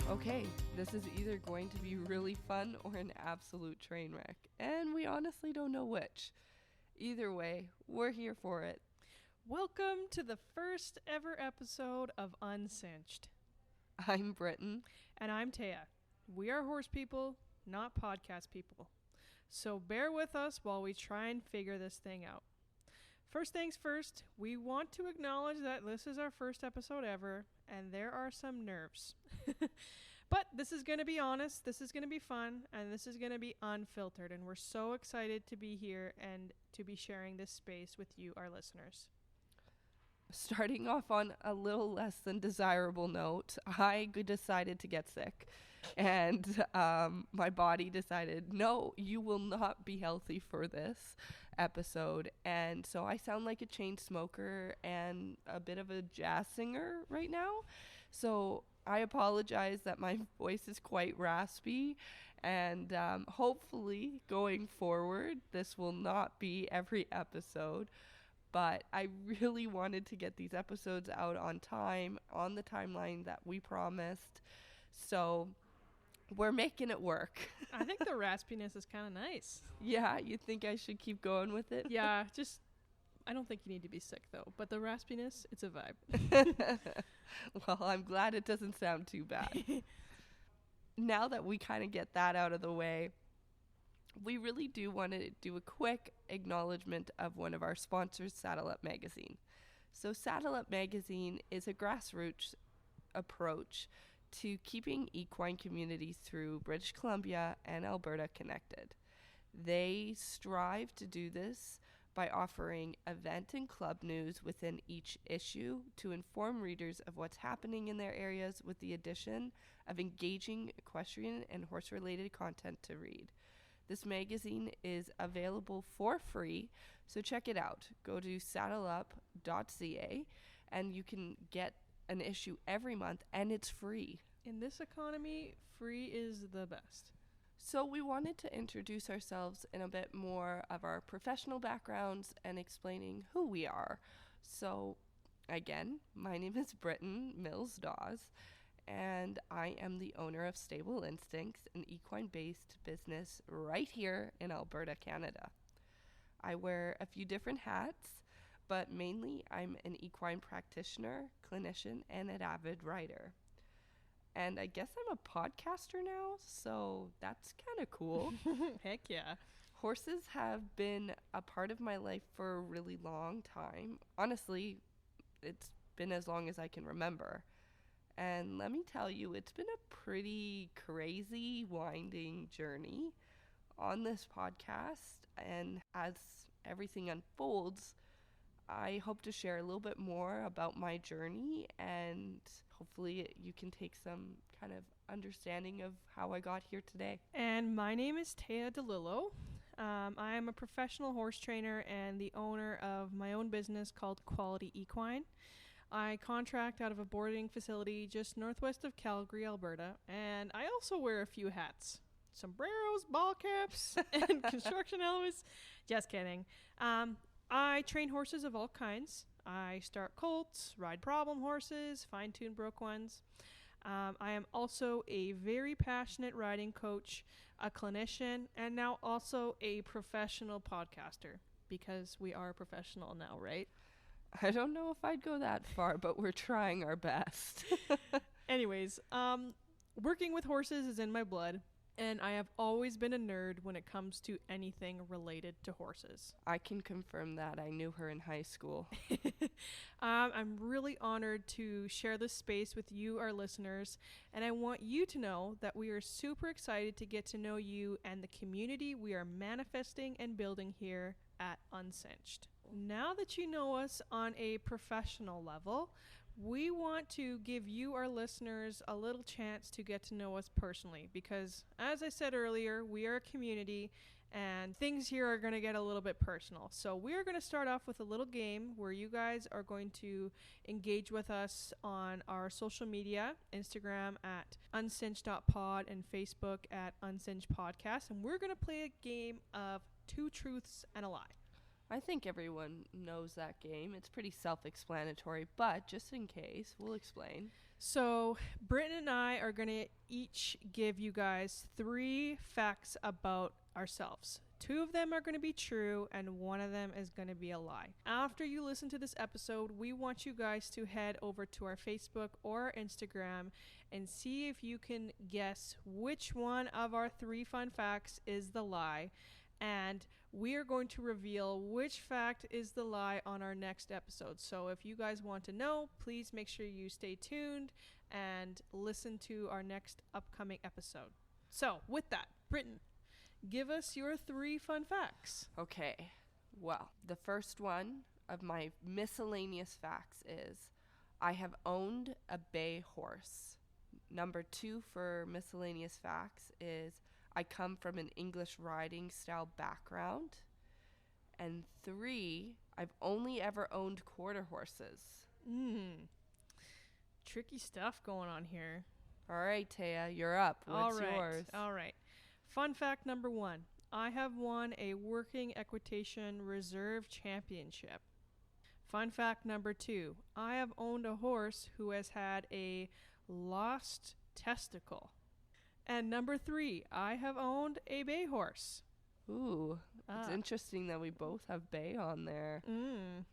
Okay, this is either going to be really fun or an absolute train wreck, and we honestly don't know which. Either way, we're here for it. Welcome to the first ever episode of Uncinched. I'm Britton. And I'm Taya. We are horse people, not podcast people. So bear with us while we try and figure this thing out. First things first, we want to acknowledge that this is our first episode ever, and there are some nerves. But this is going to be honest, this is going to be fun, and this is going to be unfiltered, and we're so excited to be here and to be sharing this space with you, our listeners. Starting off on a little less than desirable note, I decided to get sick, and my body decided, no, you will not be healthy for this episode. And so I sound like a chain smoker and a bit of a jazz singer right now. So I apologize that my voice is quite raspy, and hopefully going forward, this will not be every episode. But I really wanted to get these episodes out on time, on the timeline that we promised. So we're making it work. I think the raspiness is kind of nice. Yeah, you think I should keep going with it? Yeah, I don't think you need to be sick though. But the raspiness, it's a vibe. Well, I'm glad it doesn't sound too bad. Now that we kind of get that out of the way, we really do want to do a quick acknowledgement of one of our sponsors, Saddle Up Magazine. So Saddle Up Magazine is a grassroots approach to keeping equine communities through British Columbia and Alberta connected. They strive to do this by offering event and club news within each issue to inform readers of what's happening in their areas, with the addition of engaging equestrian and horse-related content to read. This magazine is available for free, so check it out. Go to saddleup.ca and you can get an issue every month, and it's free. In this economy, free is the best. So we wanted to introduce ourselves in a bit more of our professional backgrounds and explaining who we are. So again, my name is Britton Mills Dawes, and I am the owner of Stable Instincts, an equine-based business right here in Alberta, Canada. I wear a few different hats, but mainly I'm an equine practitioner, clinician, and an avid rider. And I guess I'm a podcaster now, so that's kind of cool. Heck yeah. Horses have been a part of my life for a really long time. Honestly, it's been as long as I can remember. And let me tell you, it's been a pretty crazy, winding journey on this podcast. And as everything unfolds, I hope to share a little bit more about my journey, and hopefully you can take some kind of understanding of how I got here today. And my name is Taya DeLillo. I am a professional horse trainer and the owner of my own business called Qualitea Equine. I contract out of a boarding facility just northwest of Calgary, Alberta, and I also wear a few hats. Sombreros, ball caps, and construction helmets. Just kidding. I train horses of all kinds. I start colts, ride problem horses, fine-tune broke ones. I am also a very passionate riding coach, a clinician, and now also a professional podcaster, because we are professional now, right? I don't know if I'd go that far, but we're trying our best. Anyways, working with horses is in my blood, and I have always been a nerd when it comes to anything related to horses. I can confirm that. I knew her in high school. I'm really honored to share this space with you, our listeners, and I want you to know that we are super excited to get to know you and the community we are manifesting and building here at Uncinched. Now that you know us on a professional level, we want to give you, our listeners, a little chance to get to know us personally, because as I said earlier, we are a community and things here are going to get a little bit personal. So we're going to start off with a little game where you guys are going to engage with us on our social media, Instagram at uncinched.pod and Facebook at uncinched podcast. And we're going to play a game of 2 truths and a lie. I think everyone knows that game. It's pretty self-explanatory, but just in case, we'll explain. So, Britton and I are going to each give you guys 3 facts about ourselves. 2 of them are going to be true, and 1 of them is going to be a lie. After you listen to this episode, we want you guys to head over to our Facebook or our Instagram and see if you can guess which one of our 3 fun facts is the lie. And we are going to reveal which fact is the lie on our next episode. So if you guys want to know, please make sure you stay tuned and listen to our next upcoming episode. So with that, Britton, give us your 3 fun facts. Okay. Well, the first one of my miscellaneous facts is I have owned a bay horse. Number 2 for miscellaneous facts is I come from an English riding style background. And 3, I've only ever owned quarter horses. Tricky stuff going on here. All right, Taya, you're up. What's yours? All right. Fun fact number 1. I have won a working equitation reserve championship. Fun fact number 2. I have owned a horse who has had a lost testicle. And number 3, I have owned a bay horse. Ooh, it's interesting that we both have bay on there.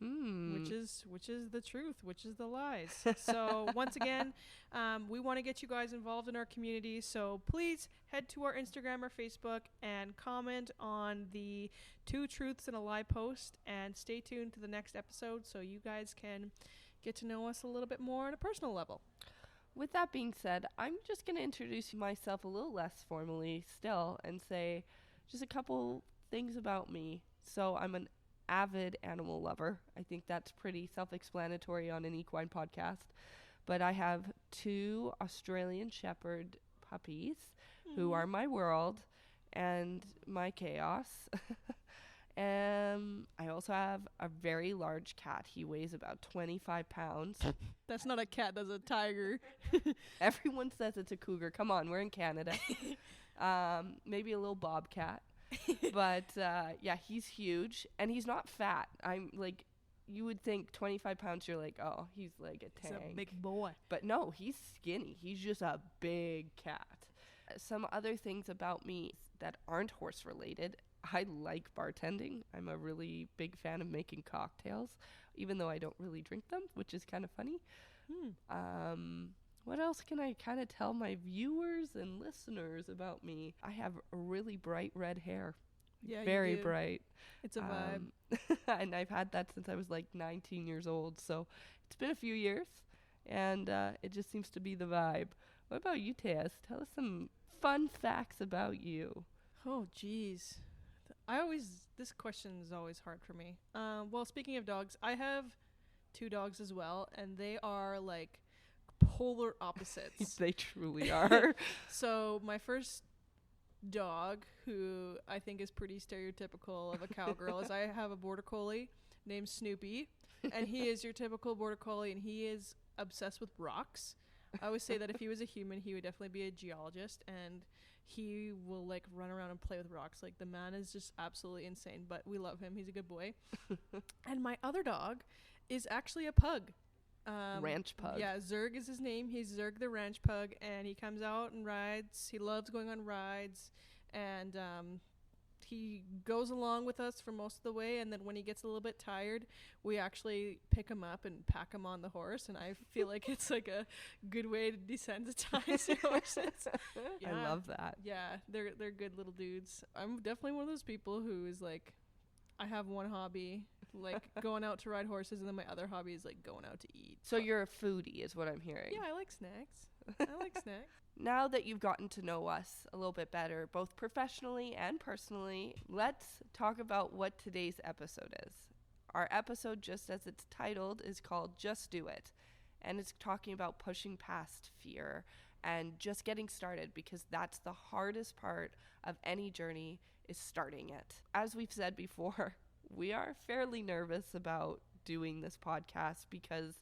Which is the truth, which is the lies. So once again, we want to get you guys involved in our community. So please head to our Instagram or Facebook and comment on the 2 truths and a lie post, and stay tuned to the next episode so you guys can get to know us a little bit more on a personal level. With that being said, I'm just going to introduce myself a little less formally still and say just a couple things about me. So I'm an avid animal lover. I think that's pretty self-explanatory on an equine podcast. But I have 2 Australian Shepherd puppies who are my world and my chaos. I also have a very large cat. He weighs about 25 pounds. That's not a cat, that's a tiger. Everyone says it's a cougar. Come on, we're in Canada. Maybe a little bobcat. But yeah, he's huge. And he's not fat. I'm like, you would think 25 pounds, you're like, oh, he's like a tank. He's a big boy. But no, he's skinny. He's just a big cat. Some other things about me that aren't horse related. I like bartending. I'm a really big fan of making cocktails, even though I don't really drink them, which is kind of funny. What else can I kind of tell my viewers and listeners about me? I have really bright red hair. Yeah, very you do. bright. It's a vibe. And I've had that since I was like 19 years old. So it's been a few years, and it just seems to be the vibe. What about you, Taz? Tell us some fun facts about you. Oh, geez. This question is always hard for me. Well, speaking of dogs, I have 2 dogs as well, and they are like polar opposites. They truly are. So my first dog, who I think is pretty stereotypical of a cowgirl, is I have a border collie named Snoopy, and he is your typical border collie, and he is obsessed with rocks. I always say that if he was a human, he would definitely be a geologist, and he will like run around and play with rocks. Like, the man is just absolutely insane, but we love him. He's a good boy. And my other dog is actually a pug. Ranch pug. Yeah, Zerg is his name. He's Zerg the ranch pug, and he comes out and rides. He loves going on rides, and he goes along with us for most of the way, and then when he gets a little bit tired, we actually pick him up and pack him on the horse, and I feel like it's like a good way to desensitize your horses. Yeah. I love that. Yeah, they're good little dudes. I'm definitely one of those people who is like, I have one hobby, like going out to ride horses, and then my other hobby is like going out to eat. So you're a foodie is what I'm hearing. Yeah, I like snacks. I like snacks. Now that you've gotten to know us a little bit better, both professionally and personally, let's talk about what today's episode is. Our episode, just as it's titled, is called Just Do It. And it's talking about pushing past fear and just getting started, because that's the hardest part of any journey, is starting it. As we've said before, we are fairly nervous about doing this podcast because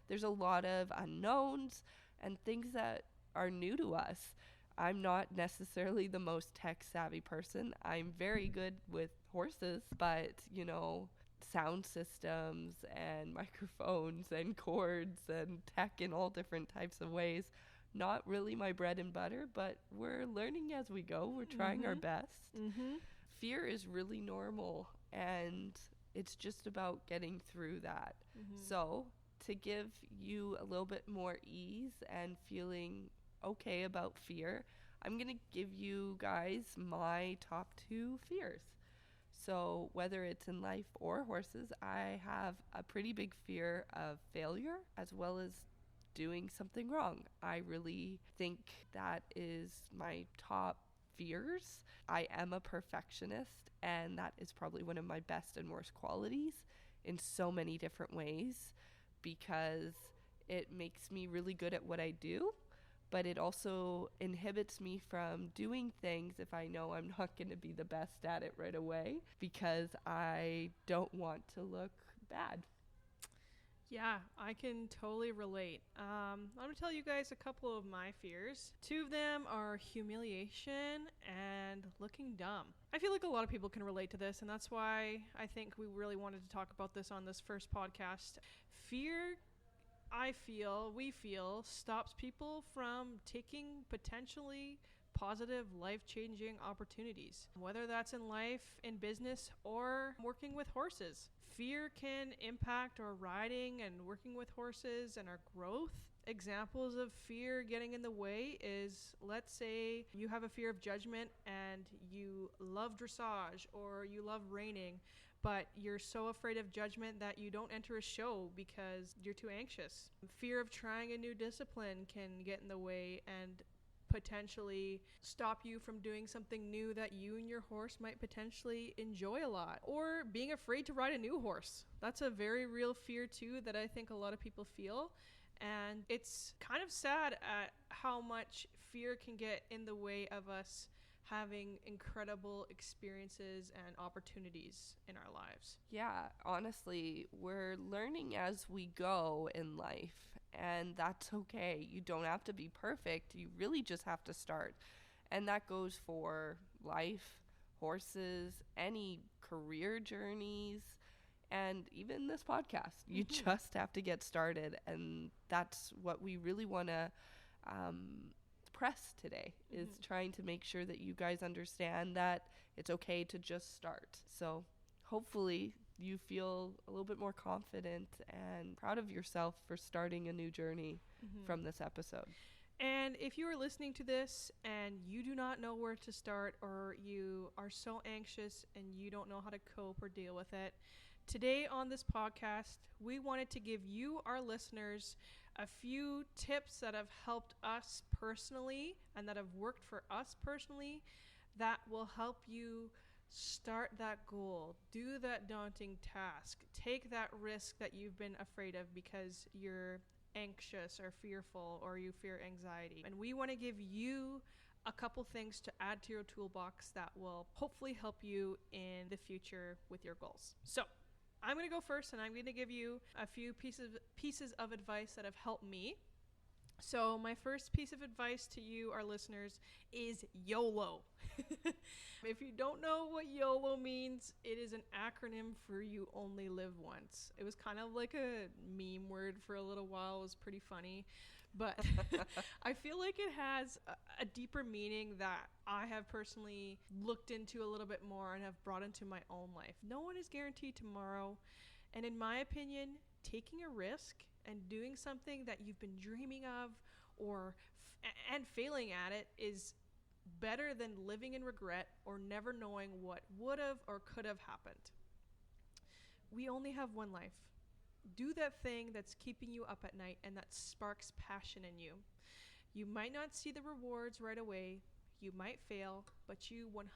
there's a lot of unknowns and things that are new to us. I'm not necessarily the most tech savvy person. I'm very good with horses, but sound systems and microphones and cords and tech in all different types of ways. Not really my bread and butter, but we're learning as we go. We're trying our best. Fear is really normal, and it's just about getting through that. So to give you a little bit more ease and feeling okay about fear, I'm going to give you guys my top 2 fears. So whether it's in life or horses, I have a pretty big fear of failure as well as doing something wrong. I really think that is my top fears. I am a perfectionist, and that is probably one of my best and worst qualities in so many different ways, because it makes me really good at what I do, but it also inhibits me from doing things if I know I'm not going to be the best at it right away, because I don't want to look bad. Yeah, I can totally relate. I'm going to tell you guys a couple of my fears. 2 of them are humiliation and looking dumb. I feel like a lot of people can relate to this, and that's why I think we really wanted to talk about this on this first podcast. Fear, we feel, stops people from taking potentially positive, life-changing opportunities, whether that's in life, in business, or working with horses. Fear can impact our riding and working with horses and our growth. Examples of fear getting in the way is, let's say you have a fear of judgment and you love dressage or you love reining, but you're so afraid of judgment that you don't enter a show because you're too anxious. Fear of trying a new discipline can get in the way and potentially stop you from doing something new that you and your horse might potentially enjoy a lot. Or being afraid to ride a new horse. That's a very real fear too that I think a lot of people feel. And it's kind of sad at how much fear can get in the way of us having incredible experiences and opportunities in our lives. Yeah, honestly, we're learning as we go in life, and that's okay. You don't have to be perfect. You really just have to start. And that goes for life, horses, any career journeys, and even this podcast. You just have to get started, and that's what we really want to press today, is trying to make sure that you guys understand that it's okay to just start. So hopefully you feel a little bit more confident and proud of yourself for starting a new journey from this episode. And if you are listening to this and you do not know where to start, or you are so anxious and you don't know how to cope or deal with it, today on this podcast, we wanted to give you, our listeners, a few tips that have helped us personally and that have worked for us personally that will help you start that goal, do that daunting task, take that risk that you've been afraid of because you're anxious or fearful or you fear anxiety. And we want to give you a couple things to add to your toolbox that will hopefully help you in the future with your goals. So I'm going to go first, and I'm going to give you a few pieces of advice that have helped me. So my first piece of advice to you, our listeners, is YOLO. If you don't know what YOLO means, it is an acronym for You Only Live Once. It was kind of like a meme word for a little while. It was pretty funny. But I feel like it has a deeper meaning that I have personally looked into a little bit more and have brought into my own life. No one is guaranteed tomorrow. And in my opinion, taking a risk and doing something that you've been dreaming of and failing at it is better than living in regret or never knowing what would have or could have happened. We only have one life. Do that thing that's keeping you up at night and that sparks passion in you. You might not see the rewards right away. You might fail, but you 100%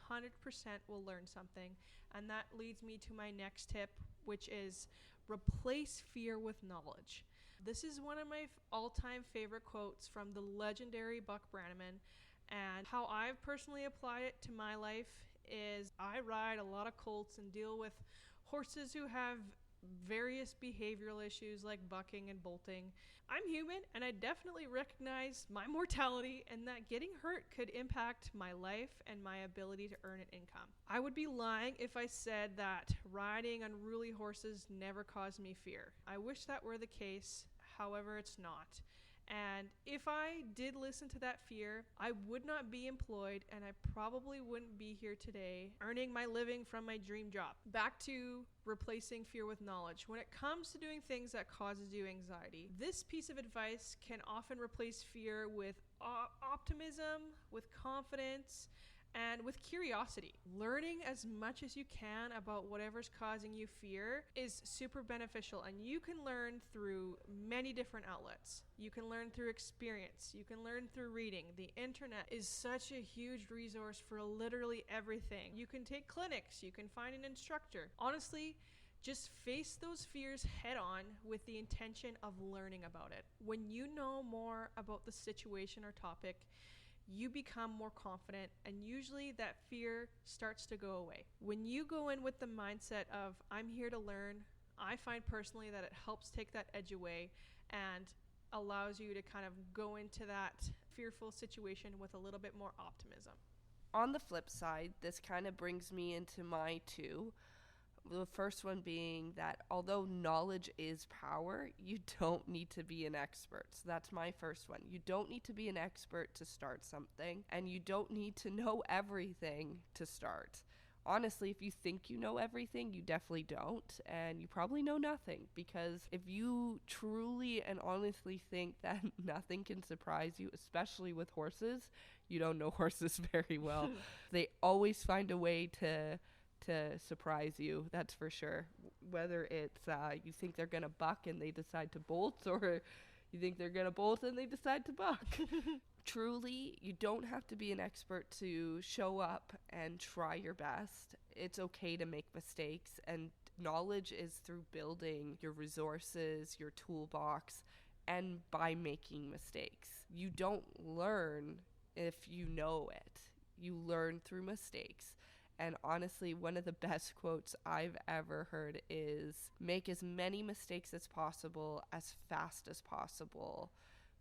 will learn something. And that leads me to my next tip, which is replace fear with knowledge. This is one of my all-time favorite quotes from the legendary Buck Brannaman. And how I've personally applied it to my life is I ride a lot of colts and deal with horses who have various behavioral issues like bucking and bolting. I'm human, and I definitely recognize my mortality and that getting hurt could impact my life and my ability to earn an income. I would be lying if I said that riding unruly horses never caused me fear. I wish that were the case, however, it's not. And if I did listen to that fear, I would not be employed, and I probably wouldn't be here today earning my living from my dream job. Back to replacing fear with knowledge. When it comes to doing things that causes you anxiety, this piece of advice can often replace fear with optimism, with confidence, and with curiosity. Learning as much as you can about whatever's causing you fear is super beneficial, and you can learn through many different outlets. You can learn through experience. You can learn through reading. The internet is such a huge resource for literally everything. You can take clinics. You can find an instructor. Honestly, just face those fears head on with the intention of learning about it. When you know more about the situation or topic, you become more confident, and usually that fear starts to go away. When you go in with the mindset of, I'm here to learn, I find personally that it helps take that edge away and allows you to kind of go into that fearful situation with a little bit more optimism. On the flip side, this kind of brings me into my two. The first one being that although knowledge is power, you don't need to be an expert. So that's my first one. You don't need to be an expert to start something, and you don't need to know everything to start. Honestly, if you think you know everything, you definitely don't, and you probably know nothing, because if you truly and honestly think that nothing can surprise you, especially with horses, you don't know horses very well. They always find a way to surprise you, that's for sure. Whether it's you think they're gonna buck and they decide to bolt, or you think they're gonna bolt and they decide to buck. Truly, you don't have to be an expert to show up and try your best. It's okay to make mistakes, and knowledge is through building your resources, your toolbox, and by making mistakes. You don't learn if you know it. You learn through mistakes. And honestly, one of the best quotes I've ever heard is, make as many mistakes as possible, as fast as possible,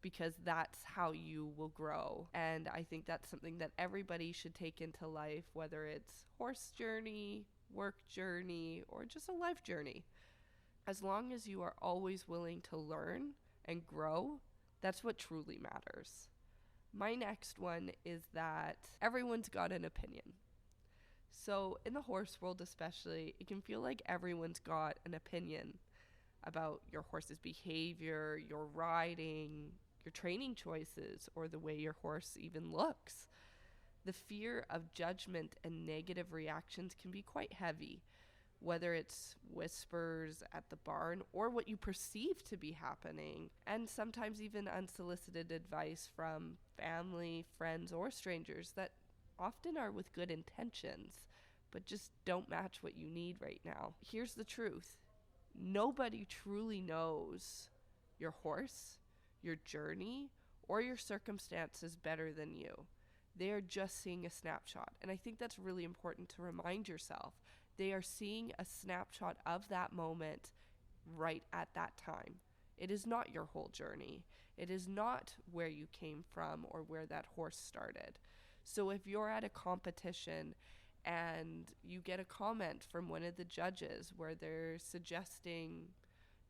because that's how you will grow. And I think that's something that everybody should take into life, whether it's horse journey, work journey, or just a life journey. As long as you are always willing to learn and grow, that's what truly matters. My next one is that everyone's got an opinion. So in the horse world especially, it can feel like everyone's got an opinion about your horse's behavior, your riding, your training choices, or the way your horse even looks. The fear of judgment and negative reactions can be quite heavy, whether it's whispers at the barn or what you perceive to be happening, and sometimes even unsolicited advice from family, friends, or strangers that often are with good intentions, but just don't match what you need right now. Here's the truth. Nobody truly knows your horse, your journey, or your circumstances better than you. They are just seeing a snapshot. And I think that's really important to remind yourself. They are seeing a snapshot of that moment right at that time. It is not your whole journey. It is not where you came from or where that horse started. So if you're at a competition and you get a comment from one of the judges where they're suggesting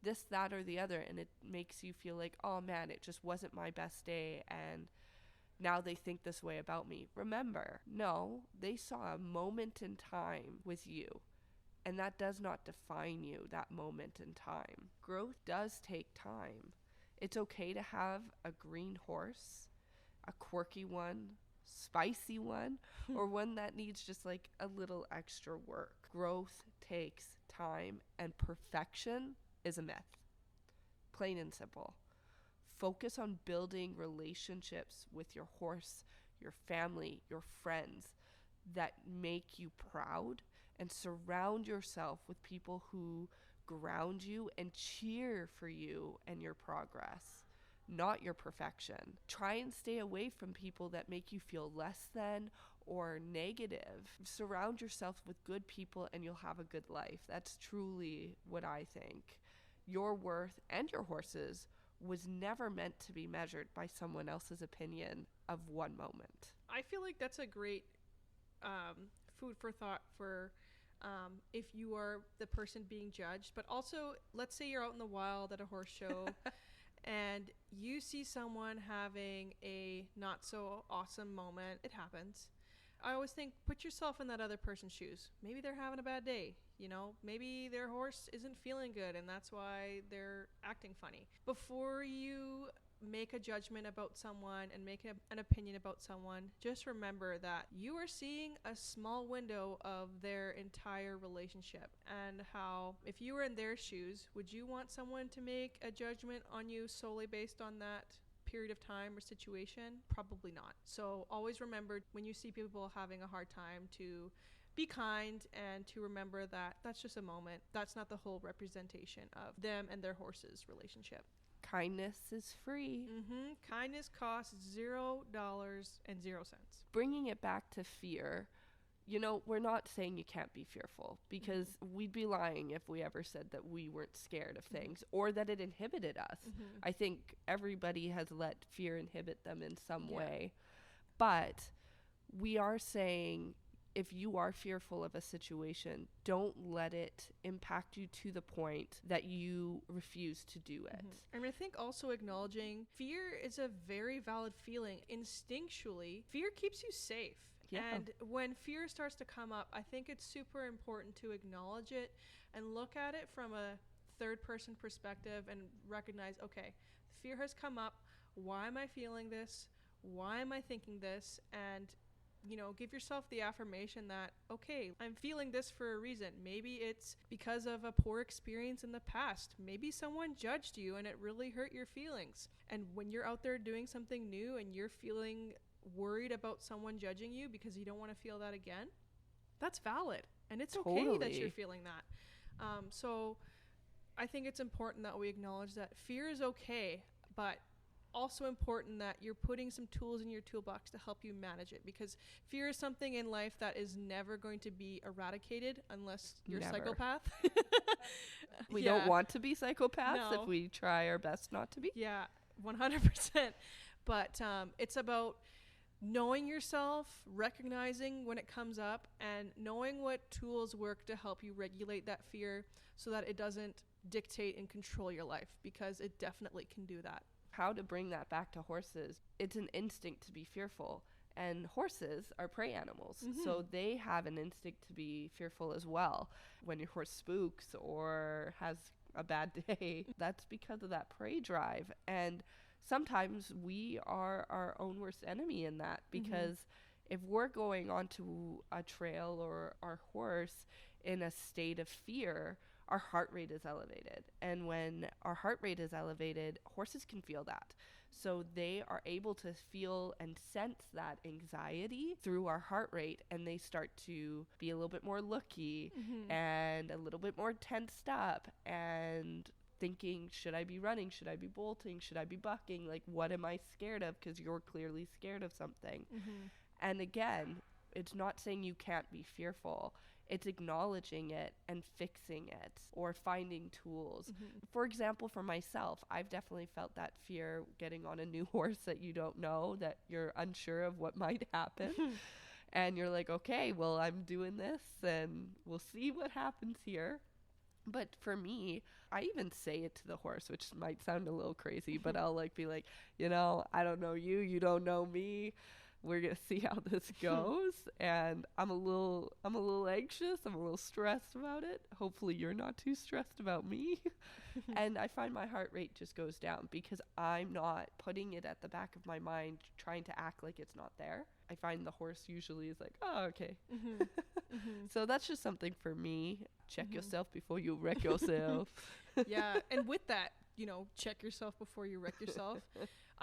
this, that, or the other, and it makes you feel like, oh man, it just wasn't my best day, and now they think this way about me. Remember, no, they saw a moment in time with you, and that does not define you, that moment in time. Growth does take time. It's okay to have a green horse, a quirky one, spicy one, or one that needs just like a little extra work. Growth takes time, and perfection is a myth. Plain and simple. Focus on building relationships with your horse, your family, your friends that make you proud, and surround yourself with people who ground you and cheer for you and your progress, not your perfection. Try and stay away from people that make you feel less than or negative. Surround yourself with good people and you'll have a good life. That's truly what I think. Your worth and your horse's was never meant to be measured by someone else's opinion of one moment. I feel like that's a great food for thought for if you are the person being judged. But also, let's say you're out in the wild at a horse show and you see someone having a not so awesome moment. It happens. I always think, put yourself in that other person's shoes. Maybe they're having a bad day. You know, maybe their horse isn't feeling good and that's why they're acting funny. Before you make a judgment about someone and make an opinion about someone, just remember that you are seeing a small window of their entire relationship, and how if you were in their shoes, would you want someone to make a judgment on you solely based on that period of time or situation? Probably not. So always remember, when you see people having a hard time, to be kind and to remember that that's just a moment. That's not the whole representation of them and their horse's relationship. Kindness is free. Kindness costs $0. Bringing it back to fear, you know, we're not saying you can't be fearful, because we'd be lying if we ever said that we weren't scared of things or that it inhibited us. I think everybody has let fear inhibit them in some way. But we are saying, if you are fearful of a situation, don't let it impact you to the point that you refuse to do it. And I think also acknowledging fear is a very valid feeling. Instinctually, fear keeps you safe. Yeah. And when fear starts to come up, I think it's super important to acknowledge it and look at it from a third person perspective and recognize, okay, fear has come up. Why am I feeling this? Why am I thinking this? And you know, give yourself the affirmation that, okay, I'm feeling this for a reason. Maybe it's because of a poor experience in the past. Maybe someone judged you and it really hurt your feelings. And when you're out there doing something new and you're feeling worried about someone judging you because you don't want to feel that again, that's valid. And it's okay that you're feeling that. So I think it's important that we acknowledge that fear is okay, but also important that you're putting some tools in your toolbox to help you manage it, because fear is something in life that is never going to be eradicated unless you're a psychopath. We don't want to be psychopaths if we try our best not to be. Yeah, 100%. But it's about knowing yourself, recognizing when it comes up, and knowing what tools work to help you regulate that fear so that it doesn't dictate and control your life, because it definitely can do that. How to bring that back to horses. It's an instinct to be fearful, and horses are prey animals. So they have an instinct to be fearful as well. When your horse spooks or has a bad day, that's because of that prey drive. And sometimes we are our own worst enemy in that, because if we're going onto a trail or our horse in a state of fear, our heart rate is elevated. And when our heart rate is elevated, horses can feel that. So they are able to feel and sense that anxiety through our heart rate, and they start to be a little bit more looky and a little bit more tensed up and thinking, should I be running? Should I be bolting? Should I be bucking? Like, what am I scared of? Because you're clearly scared of something. And again, it's not saying you can't be fearful. It's acknowledging it and fixing it, or finding tools. For example, for myself, I've definitely felt that fear getting on a new horse that you don't know, that you're unsure of what might happen. And you're like, okay, well, I'm doing this and we'll see what happens here. But for me, I even say it to the horse, which might sound a little crazy, but I'll be like, you know, I don't know you, you don't know me. We're going to see how this goes. And I'm a little anxious. I'm a little stressed about it. Hopefully you're not too stressed about me. And I find my heart rate just goes down because I'm not putting it at the back of my mind, trying to act like it's not there. I find the horse usually is like, oh, okay. So that's just something for me. Check yourself before you wreck yourself. Yeah. And with that, you know, check yourself before you wreck yourself.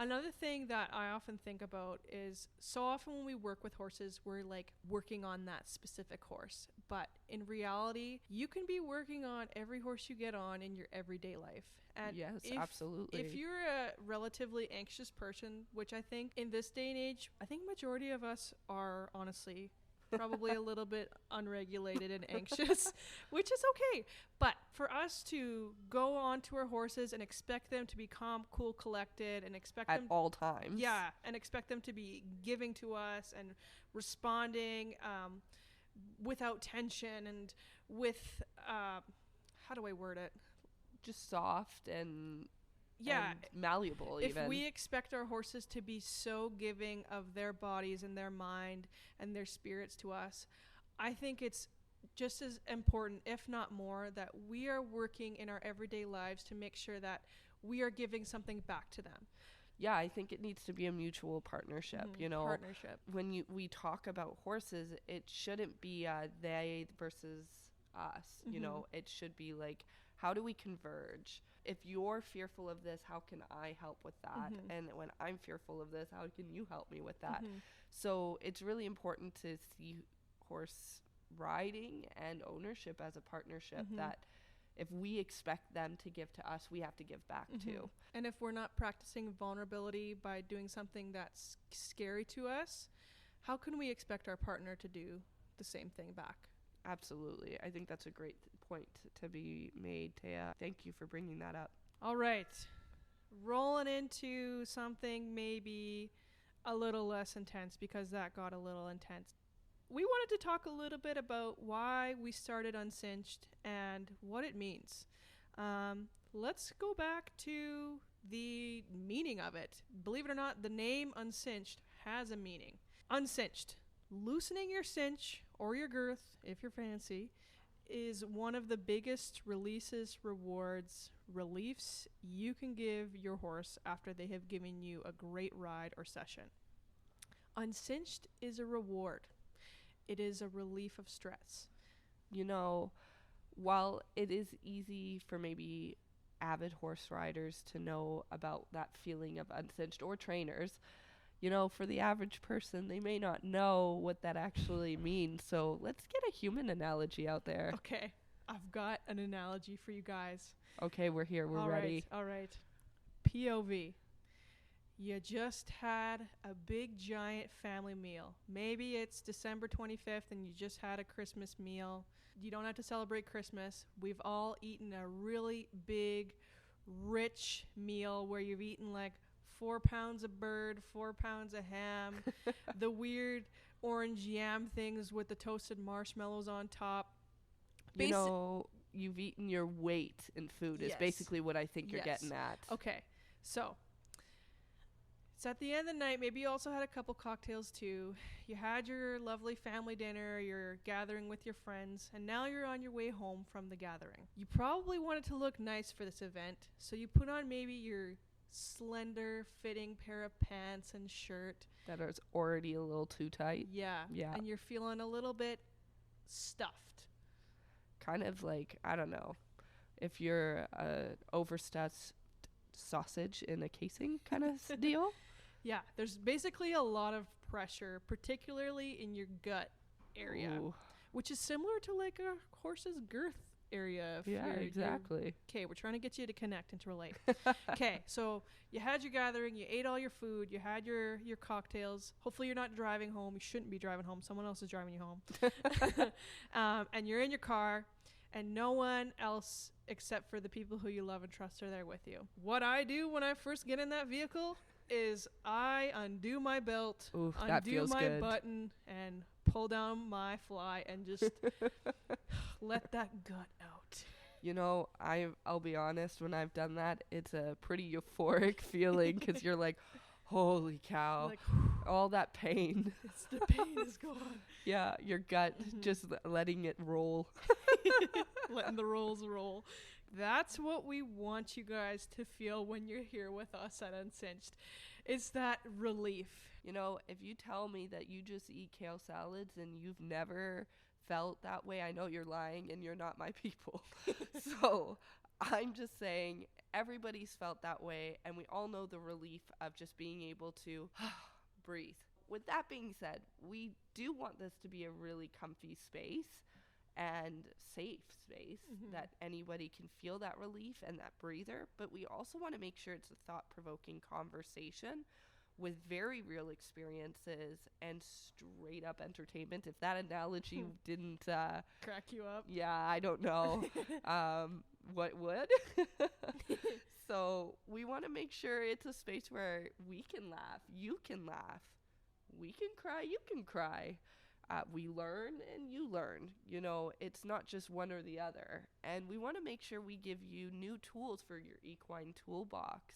Another thing that I often think about is so often when we work with horses, we're like working on that specific horse. But in reality, you can be working on every horse you get on in your everyday life. And Yes, absolutely. If you're a relatively anxious person, which I think in this day and age, I think majority of us are honestly probably a little bit unregulated and anxious, which is okay. But for us to go on to our horses and expect them to be calm, cool, collected, and expect at them all times. yeah, and expect them to be giving to us and responding without tension and with how do I word it? Just soft and Yeah, and malleable if even. we expect our horses to be so giving of their bodies and their mind and their spirits to us, I think it's just as important, if not more, that we are working in our everyday lives to make sure that we are giving something back to them. Yeah, I think it needs to be a mutual partnership. You know, Partnership. when we talk about horses, it shouldn't be they versus us. You know, it should be like, how do we converge? If you're fearful of this, how can I help with that? And when I'm fearful of this, how can you help me with that? So it's really important to see horse riding and ownership as a partnership, that if we expect them to give to us, we have to give back too. And if we're not practicing vulnerability by doing something that's scary to us, how can we expect our partner to do the same thing back? Absolutely. I think that's a great point to be made, Taya. Thank you for bringing that up. All right. Rolling into something maybe a little less intense, because that got a little intense. We wanted to talk a little bit about why we started Uncinched and what it means. Let's go back to the meaning of it. Believe it or not, the name Uncinched has a meaning. Uncinched, loosening your cinch or your girth, if you're fancy, is one of the biggest reliefs you can give your horse after they have given you a great ride or session. Uncinched is a reward. It is a relief of stress. You know, while it is easy for maybe avid horse riders to know about that feeling of uncinched, or trainers, you know, for the average person, they may not know what that actually means. So let's get a human analogy out there. Okay, I've got an analogy for you guys. Okay, we're here. We're ready. All right. POV. You just had a big, giant family meal. Maybe it's December 25th and you just had a Christmas meal. You don't have to celebrate Christmas. We've all eaten a really big, rich meal where you've eaten like 4 pounds of bird, 4 pounds of ham, the weird orange yam things with the toasted marshmallows on top. You know, you've eaten your weight in food is basically what I think you're getting at. Okay, so it's at the end of the night. Maybe you also had a couple cocktails too. You had your lovely family dinner, you're gathering with your friends, and now you're on your way home from the gathering. You probably wanted to look nice for this event, so you put on maybe your slender fitting pair of pants and shirt that is already a little too tight. Yeah. And you're feeling a little bit stuffed. Kind of like, I don't know, if you're a overstuffed sausage in a casing kind of deal. Yeah, there's basically a lot of pressure, particularly in your gut area. Ooh. Which is similar to like a horse's girth area. Yeah, exactly. Okay, we're trying to get you to connect and to relate. Okay, so you had your gathering, you ate all your food, you had your cocktails. Hopefully you're not driving home. You shouldn't be driving home. Someone else is driving you home. And you're in your car, and no one else except for the people who you love and trust are there with you. What I do when I first get in that vehicle is I undo my belt, undo my button, and pull down my fly and just let that gut out. You know, I'll be honest, when I've done that, it's a pretty euphoric feeling because you're like, holy cow, like, all that pain. The pain is gone. Yeah, your gut just letting it roll. Letting the rolls roll. That's what we want you guys to feel when you're here with us at Uncinched. It's that relief. You know, if you tell me that you just eat kale salads and you've never felt that way, I know you're lying and you're not my people. So I'm just saying everybody's felt that way, and we all know the relief of just being able to breathe. With that being said, we do want this to be a really comfy space and safe space that anybody can feel that relief and that breather, but we also want to make sure it's a thought-provoking conversation with very real experiences and straight up entertainment. If that analogy didn't crack you up, yeah, I don't know what would. So we want to make sure it's a space where we can laugh, you can laugh, we can cry, you can cry. We learn and you learn. You know, it's not just one or the other. And we want to make sure we give you new tools for your equine toolbox,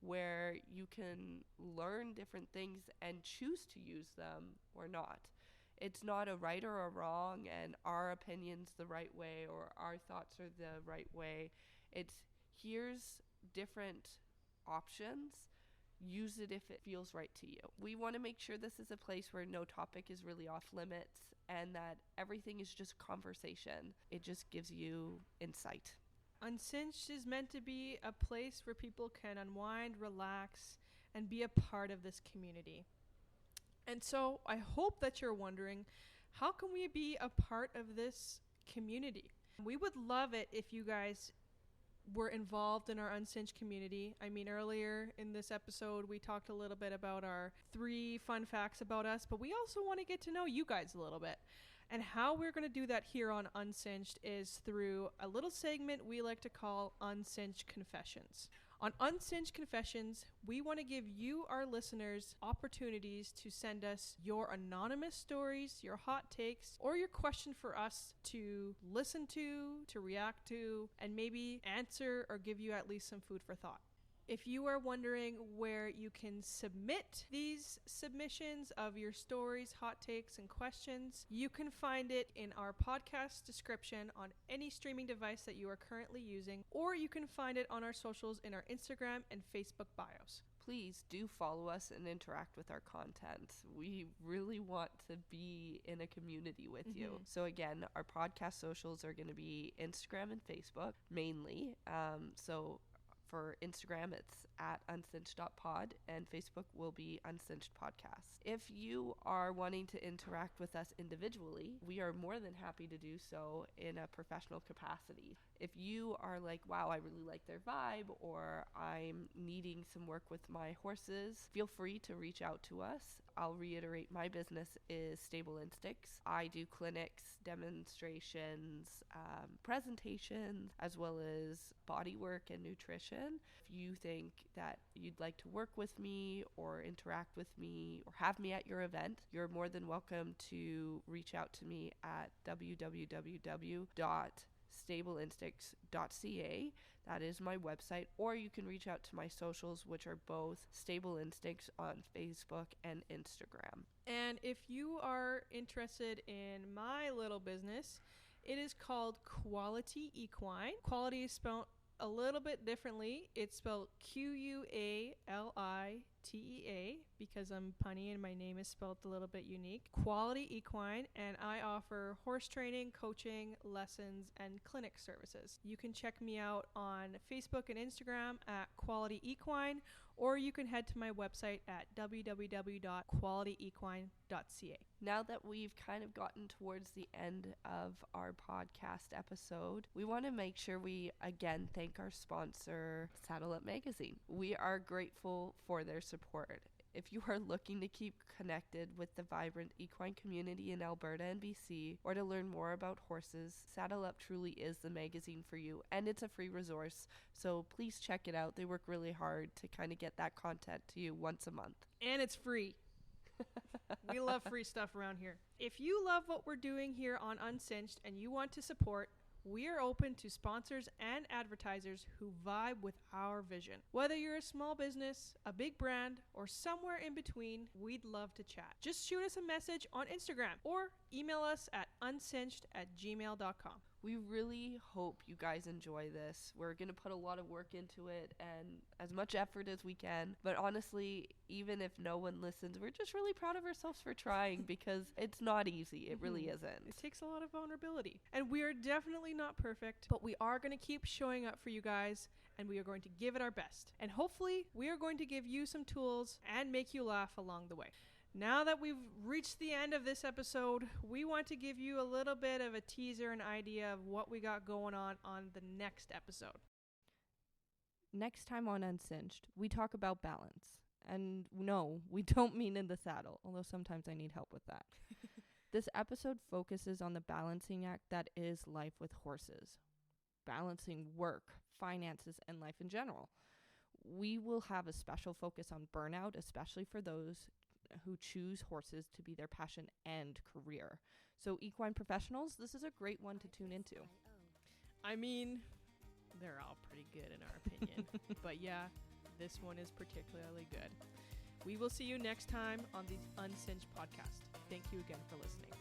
where you can learn different things and choose to use them or not. It's not a right or a wrong and our opinion's the right way or our thoughts are the right way. It's here's different options. Use it if it feels right to you. We want to make sure this is a place where no topic is really off limits and that everything is just conversation. It just gives you insight. Uncinched is meant to be a place where people can unwind, relax, and be a part of this community. And so I hope that you're wondering, how can we be a part of this community? We would love it if you guys were involved in our Uncinched community. I mean, earlier in this episode, we talked a little bit about our 3 fun facts about us, but we also want to get to know you guys a little bit. And how we're going to do that here on Uncinched is through a little segment we like to call Uncinched Confessions. On Uncinched Confessions, we want to give you, our listeners, opportunities to send us your anonymous stories, your hot takes, or your question for us to listen to react to, and maybe answer or give you at least some food for thought. If you are wondering where you can submit these submissions of your stories, hot takes, and questions, you can find it in our podcast description on any streaming device that you are currently using, or you can find it on our socials in our Instagram and Facebook bios. Please do follow us and interact with our content. We really want to be in a community with you. So again, our podcast socials are going to be Instagram and Facebook mainly. So for Instagram, it's at uncinched.pod, and Facebook will be Uncinched Podcast. If you are wanting to interact with us individually, we are more than happy to do so in a professional capacity. If you are like, wow, I really like their vibe, or I'm needing some work with my horses, feel free to reach out to us. I'll reiterate, my business is Stable Instincts. I do clinics, demonstrations, presentations, as well as body work and nutrition. If you think that you'd like to work with me or interact with me or have me at your event, you're more than welcome to reach out to me at www.stableinstincts.ca. That is my website, or you can reach out to my socials, which are both Stable Instincts on Facebook and Instagram. And if you are interested in my little business, it is called Qualitea Equine. Quality is spelled a little bit differently. It's spelled Qualitea, because I'm punny and my name is spelled a little bit unique. Qualitea Equine, and I offer horse training, coaching, lessons, and clinic services. You can check me out on Facebook and Instagram at Qualitea Equine, or you can head to my website at www.qualiteaequine.ca. Now that we've kind of gotten towards the end of our podcast episode, we want to make sure we again thank our sponsor, Saddle Up Magazine. We are grateful for their support. If you are looking to keep connected with the vibrant equine community in Alberta and BC, or to learn more about horses, Saddle Up truly is the magazine for you, and it's a free resource, so please check it out. They work really hard to kind of get that content to you once a month. And it's free. We love free stuff around here. If you love what we're doing here on Uncinched and you want to support, we are open to sponsors and advertisers who vibe with our vision. Whether you're a small business, a big brand, or somewhere in between, we'd love to chat. Just shoot us a message on Instagram or email us at uncinched@gmail.com. We really hope you guys enjoy this. We're going to put a lot of work into it and as much effort as we can. But honestly, even if no one listens, we're just really proud of ourselves for trying because it's not easy. It really isn't. It takes a lot of vulnerability. And we are definitely not perfect, but we are going to keep showing up for you guys, and we are going to give it our best. And hopefully, we are going to give you some tools and make you laugh along the way. Now that we've reached the end of this episode, we want to give you a little bit of a teaser and idea of what we got going on the next episode. Next time on Uncinched, we talk about balance. And no, we don't mean in the saddle, although sometimes I need help with that. This episode focuses on the balancing act that is life with horses. Balancing work, finances, and life in general. We will have a special focus on burnout, especially for those who choose horses to be their passion and career. So equine professionals, this is a great one to tune into. I mean, they're all pretty good in our opinion. But yeah, this one is particularly good. We will see you next time on the Uncinched podcast. Thank you again for listening.